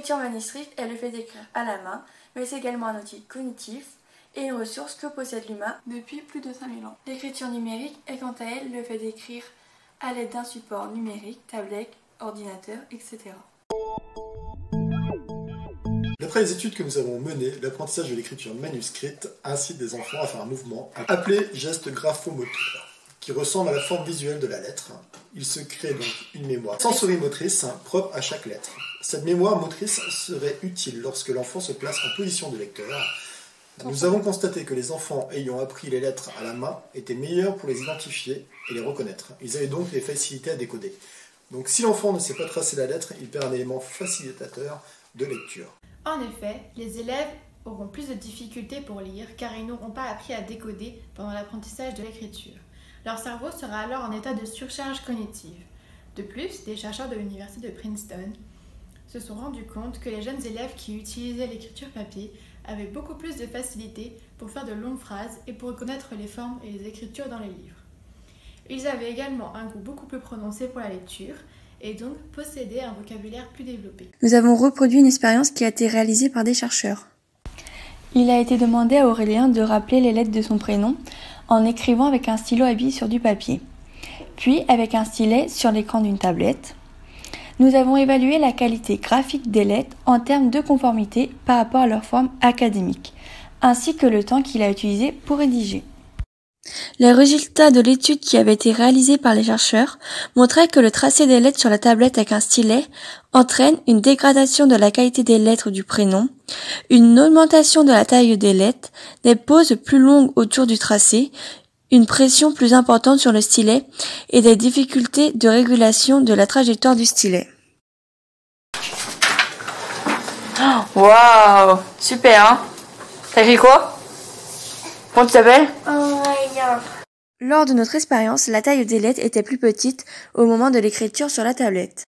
L'écriture manuscrite est le fait d'écrire à la main, mais c'est également un outil cognitif et une ressource que possède l'humain depuis plus de 5000 ans. L'écriture numérique est quant à elle le fait d'écrire à l'aide d'un support numérique, tablette, ordinateur, etc. D'après les études que nous avons menées, l'apprentissage de l'écriture manuscrite incite des enfants à faire un mouvement appelé geste graphomoteur, qui ressemble à la forme visuelle de la lettre. Il se crée donc une mémoire sensorimotrice propre à chaque lettre. Cette mémoire motrice serait utile lorsque l'enfant se place en position de lecteur. Nous avons constaté que les enfants ayant appris les lettres à la main étaient meilleurs pour les identifier et les reconnaître. Ils avaient donc des facilités à décoder. Donc si l'enfant ne sait pas tracer la lettre, il perd un élément facilitateur de lecture. En effet, les élèves auront plus de difficultés pour lire car ils n'auront pas appris à décoder pendant l'apprentissage de l'écriture. Leur cerveau sera alors en état de surcharge cognitive. De plus, des chercheurs de l'université de Princeton se sont rendus compte que les jeunes élèves qui utilisaient l'écriture papier avaient beaucoup plus de facilité pour faire de longues phrases et pour reconnaître les formes et les écritures dans les livres. Ils avaient également un goût beaucoup plus prononcé pour la lecture et donc possédaient un vocabulaire plus développé. Nous avons reproduit une expérience qui a été réalisée par des chercheurs. Il a été demandé à Aurélien de rappeler les lettres de son prénom en écrivant avec un stylo à billes sur du papier, puis avec un stylet sur l'écran d'une tablette. Nous avons évalué la qualité graphique des lettres en termes de conformité par rapport à leur forme académique, ainsi que le temps qu'il a utilisé pour rédiger. Les résultats de l'étude qui avait été réalisée par les chercheurs montraient que le tracé des lettres sur la tablette avec un stylet entraîne une dégradation de la qualité des lettres du prénom, une augmentation de la taille des lettres, des pauses plus longues autour du tracé, une pression plus importante sur le stylet et des difficultés de régulation de la trajectoire du stylet. Waouh, super hein. T'as écrit quoi? Comment tu t'appelles? Lors de notre expérience, la taille des lettres était plus petite au moment de l'écriture sur la tablette.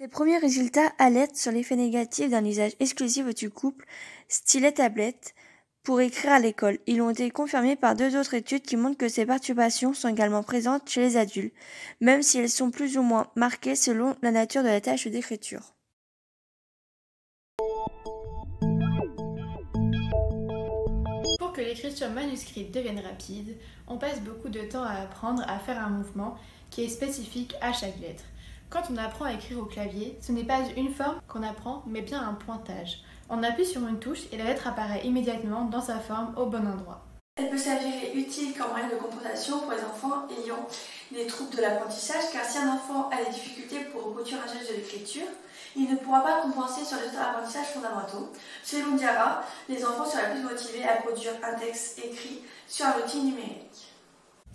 Ces premiers résultats alertent sur l'effet négatif d'un usage exclusif du couple stylet-tablette pour écrire à l'école. Ils ont été confirmés par 2 autres études qui montrent que ces perturbations sont également présentes chez les adultes, même si elles sont plus ou moins marquées selon la nature de la tâche d'écriture. Pour que l'écriture manuscrite devienne rapide, on passe beaucoup de temps à apprendre à faire un mouvement qui est spécifique à chaque lettre. Quand on apprend à écrire au clavier, ce n'est pas une forme qu'on apprend, mais bien un pointage. On appuie sur une touche et la lettre apparaît immédiatement dans sa forme au bon endroit. Elle peut s'avérer utile comme moyen de compensation pour les enfants ayant des troubles de l'apprentissage, car si un enfant a des difficultés pour reproduire un geste de l'écriture, il ne pourra pas compenser sur les autres apprentissages fondamentaux. Selon Diarra, les enfants seraient plus motivés à produire un texte écrit sur un outil numérique.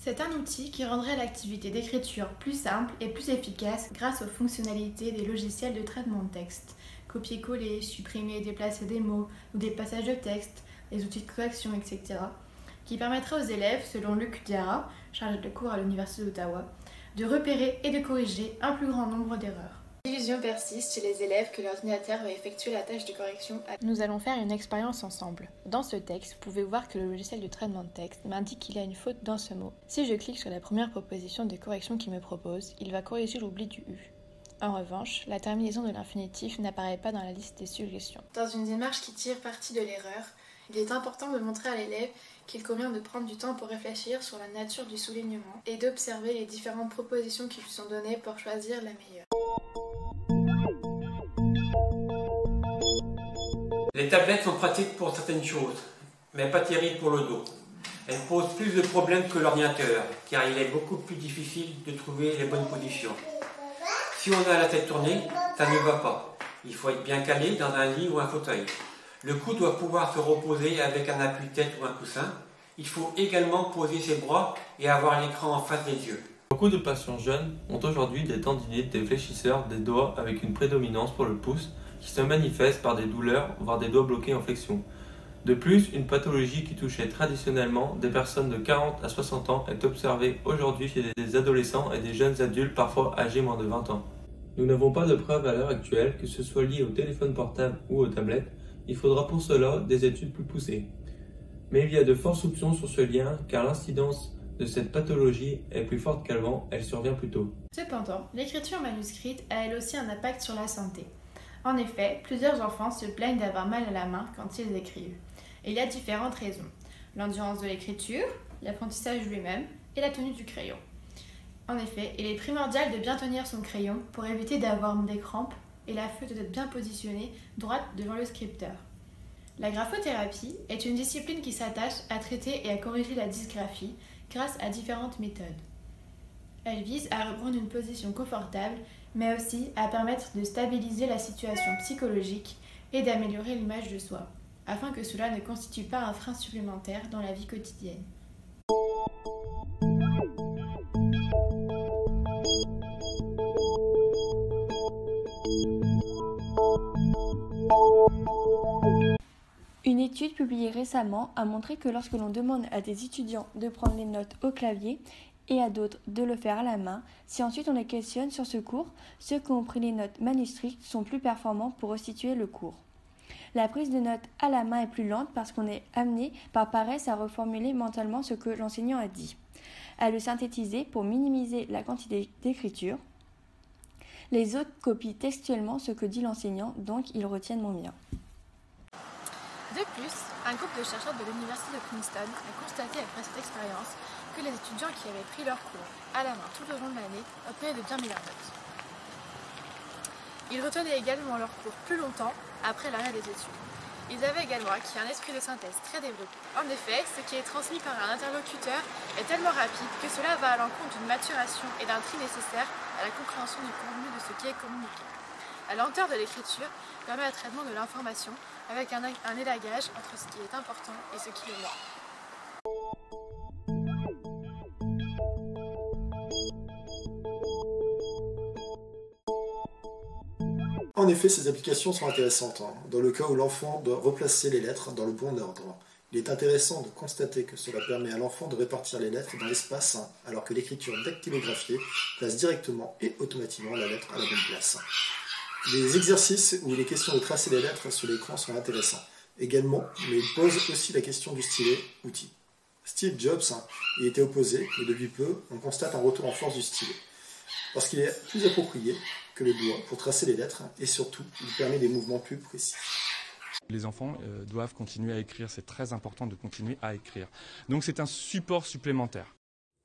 C'est un outil qui rendrait l'activité d'écriture plus simple et plus efficace grâce aux fonctionnalités des logiciels de traitement de texte. Copier-coller, supprimer et déplacer des mots ou des passages de texte, les outils de correction, etc. qui permettraient aux élèves, selon Luc Diarra, chargé de cours à l'Université d'Ottawa, de repérer et de corriger un plus grand nombre d'erreurs. L'illusion persiste chez les élèves que l'ordinateur va effectuer la tâche de correction. Nous allons faire une expérience ensemble. Dans ce texte, vous pouvez voir que le logiciel de traitement de texte m'indique qu'il y a une faute dans ce mot. Si je clique sur la première proposition de correction qu'il me propose, il va corriger l'oubli du U. En revanche, la terminaison de l'infinitif n'apparaît pas dans la liste des suggestions. Dans une démarche qui tire parti de l'erreur, il est important de montrer à l'élève qu'il convient de prendre du temps pour réfléchir sur la nature du soulignement et d'observer les différentes propositions qui lui sont données pour choisir la meilleure. Les tablettes sont pratiques pour certaines choses, mais pas terribles pour le dos. Elles posent plus de problèmes que l'ordinateur, car il est beaucoup plus difficile de trouver les bonnes positions. Si on a la tête tournée, ça ne va pas. Il faut être bien calé dans un lit ou un fauteuil. Le cou doit pouvoir se reposer avec un appui-tête ou un coussin. Il faut également poser ses bras et avoir l'écran en face des yeux. Beaucoup de patients jeunes ont aujourd'hui des tendinites, des fléchisseurs des doigts avec une prédominance pour le pouce qui se manifeste par des douleurs, voire des doigts bloqués en flexion. De plus, une pathologie qui touchait traditionnellement des personnes de 40 à 60 ans est observée aujourd'hui chez des adolescents et des jeunes adultes parfois âgés moins de 20 ans. Nous n'avons pas de preuve à l'heure actuelle que ce soit lié au téléphone portable ou aux tablettes. Il faudra pour cela des études plus poussées. Mais il y a de forts soupçons sur ce lien car l'incidence de cette pathologie est plus forte qu'avant, elle survient plus tôt. Cependant, l'écriture manuscrite a elle aussi un impact sur la santé. En effet, plusieurs enfants se plaignent d'avoir mal à la main quand ils écrivent. Et il y a différentes raisons. L'endurance de l'écriture, l'apprentissage lui-même et la tenue du crayon. En effet, il est primordial de bien tenir son crayon pour éviter d'avoir des crampes et la feuille doit être bien positionnée droite devant le scripteur. La graphothérapie est une discipline qui s'attache à traiter et à corriger la dysgraphie grâce à différentes méthodes. Elle vise à reprendre une position confortable, mais aussi à permettre de stabiliser la situation psychologique et d'améliorer l'image de soi, afin que cela ne constitue pas un frein supplémentaire dans la vie quotidienne. Une étude publiée récemment a montré que lorsque l'on demande à des étudiants de prendre les notes au clavier et à d'autres de le faire à la main, si ensuite on les questionne sur ce cours, ceux qui ont pris les notes manuscrites sont plus performants pour restituer le cours. La prise de notes à la main est plus lente parce qu'on est amené par paresse à reformuler mentalement ce que l'enseignant a dit, à le synthétiser pour minimiser la quantité d'écriture. Les autres copient textuellement ce que dit l'enseignant, donc ils retiennent moins bien. De plus, un groupe de chercheurs de l'université de Princeton a constaté après cette expérience que les étudiants qui avaient pris leur cours à la main tout au long de l'année obtenaient de bien meilleures notes. Ils retenaient également leur cours plus longtemps après l'arrêt des études. Ils avaient également acquis un esprit de synthèse très développé. En effet, ce qui est transmis par un interlocuteur est tellement rapide que cela va à l'encontre d'une maturation et d'un tri nécessaire à la compréhension du contenu de ce qui est communiqué. La lenteur de l'écriture permet un traitement de l'information avec un élagage entre ce qui est important et ce qui est moins. En effet, ces applications sont intéressantes, dans le cas où l'enfant doit replacer les lettres dans le bon ordre. Il est intéressant de constater que cela permet à l'enfant de répartir les lettres dans l'espace, alors que l'écriture dactylographiée place directement et automatiquement la lettre à la bonne place. Les exercices où il est question de tracer les lettres sur l'écran sont intéressants également, mais ils posent aussi la question du stylet outil. Steve Jobs y était opposé, mais depuis peu, on constate un retour en force du stylet, parce qu'il est plus approprié que le doigt pour tracer les lettres, et surtout, il permet des mouvements plus précis. Les enfants doivent continuer à écrire, c'est très important de continuer à écrire. Donc c'est un support supplémentaire.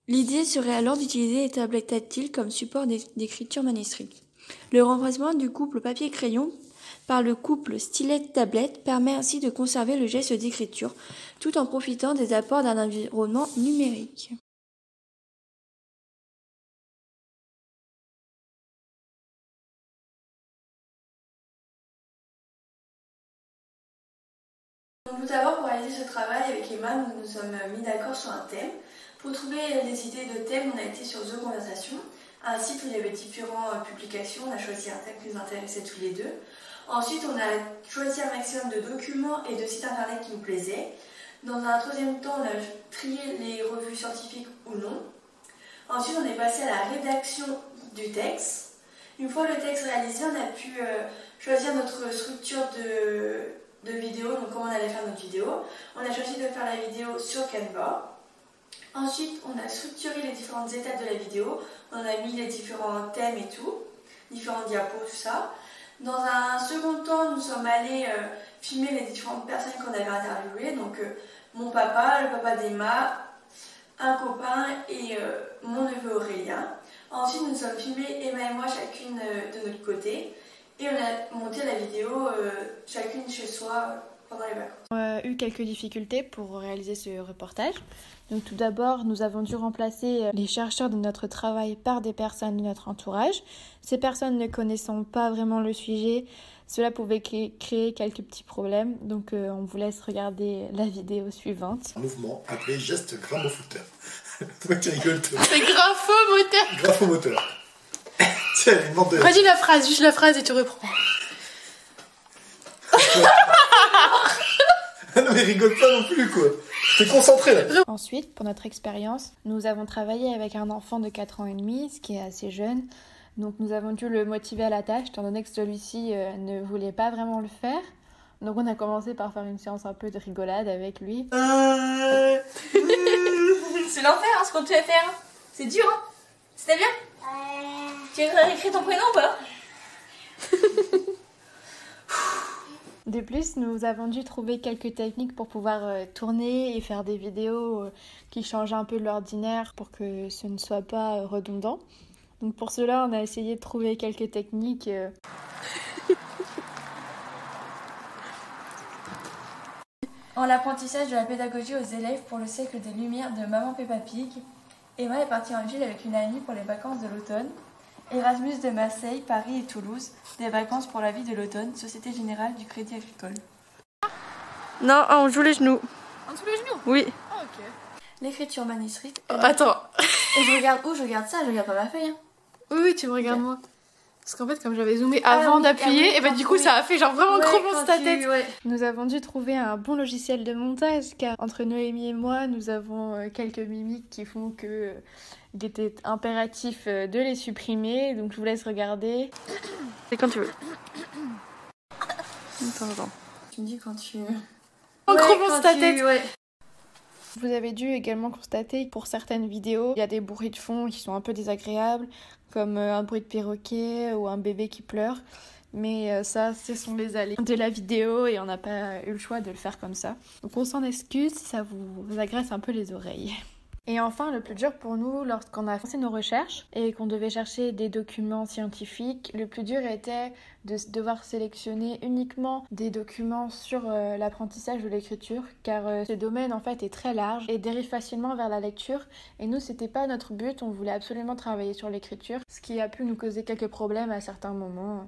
L'idée serait alors d'utiliser les tablettes tactiles comme support d'écriture manuscrite. Le remplacement du couple papier-crayon par le couple stylet-tablette permet ainsi de conserver le geste d'écriture, tout en profitant des apports d'un environnement numérique. Donc, tout d'abord, pour réaliser ce travail avec Emma, nous nous sommes mis d'accord sur un thème. Pour trouver des idées de thèmes, on a été sur The Conversation, un site où il y avait différentes publications. On a choisi un thème qui nous intéressait tous les deux. Ensuite, on a choisi un maximum de documents et de sites internet qui nous plaisaient. Dans un troisième temps, on a trié les revues scientifiques ou non. Ensuite, on est passé à la rédaction du texte. Une fois le texte réalisé, on a pu choisir notre structure de vidéo, donc comment on allait faire notre vidéo. On a choisi de faire la vidéo sur Canva. Ensuite, on a structuré les différentes étapes de la vidéo. On a mis les différents thèmes et tout, différents diapos, tout ça. Dans un second temps, nous sommes allés filmer les différentes personnes qu'on avait interviewées. Donc, mon papa, le papa d'Emma, un copain et mon neveu Aurélien. Ensuite, nous sommes filmés, Emma et moi, chacune de notre côté. Et on a monté la vidéo chacune chez soi pendant les vacances. On a eu quelques difficultés pour réaliser ce reportage. Donc tout d'abord, nous avons dû remplacer les chercheurs de notre travail par des personnes de notre entourage. Ces personnes ne connaissant pas vraiment le sujet, cela pouvait créer quelques petits problèmes. Donc on vous laisse regarder la vidéo suivante. Un mouvement appelé geste grammomoteur. Pourquoi tu rigoles toi? C'est graphomoteur. Graphomoteur. Tiens, il demande de... Redis la phrase, juste la phrase et tu reprends. Non mais rigole pas non plus quoi. T'es concentré là. Ensuite, pour notre expérience, nous avons travaillé avec un enfant de 4 ans et demi, ce qui est assez jeune. Donc nous avons dû le motiver à la tâche, étant donné que celui-ci ne voulait pas vraiment le faire. Donc on a commencé par faire une séance un peu de rigolade avec lui. C'est l'enfer ce qu'on te fait faire. C'est dur, hein. C'était bien. Tu as écrit ton prénom ou pas? De plus, nous avons dû trouver quelques techniques pour pouvoir tourner et faire des vidéos qui changent un peu de l'ordinaire pour que ce ne soit pas redondant. Donc pour cela, on a essayé de trouver quelques techniques. En l'apprentissage de la pédagogie aux élèves pour le siècle des Lumières de Maman Peppa Pig, Emma est partie en ville avec une amie pour les vacances de l'automne. Erasmus de Marseille, Paris et Toulouse, des vacances pour la vie de l'automne, Société Générale du Crédit Agricole. Non, on joue les genoux. En dessous les genoux? Oui. Ah, ok. L'écriture manuscrite. Attends. Et je regarde où? Je regarde ça, je regarde pas ma feuille. Hein. Oui, tu me regardes moi. Parce qu'en fait, comme j'avais zoomé avant d'appuyer, et bah du coup, ça a fait genre vraiment gros dans ta tête. Ouais. Nous avons dû trouver un bon logiciel de montage, car entre Noémie et moi, nous avons quelques mimiques qui font que il était impératif de les supprimer. Donc je vous laisse regarder. C'est quand tu veux. Attends. Tu me dis quand tu... Gros dans ta tête. Ouais. Vous avez dû également constater que pour certaines vidéos, il y a des bruits de fond qui sont un peu désagréables, comme un bruit de perroquet ou un bébé qui pleure. Mais ça, ce sont les aléas de la vidéo et on n'a pas eu le choix de le faire comme ça. Donc on s'en excuse si ça vous agresse un peu les oreilles. Et enfin, le plus dur pour nous, lorsqu'on a fait nos recherches et qu'on devait chercher des documents scientifiques, le plus dur était de devoir sélectionner uniquement des documents sur l'apprentissage de l'écriture, car ce domaine en fait est très large et dérive facilement vers la lecture. Et nous, c'était pas notre but, on voulait absolument travailler sur l'écriture, ce qui a pu nous causer quelques problèmes à certains moments.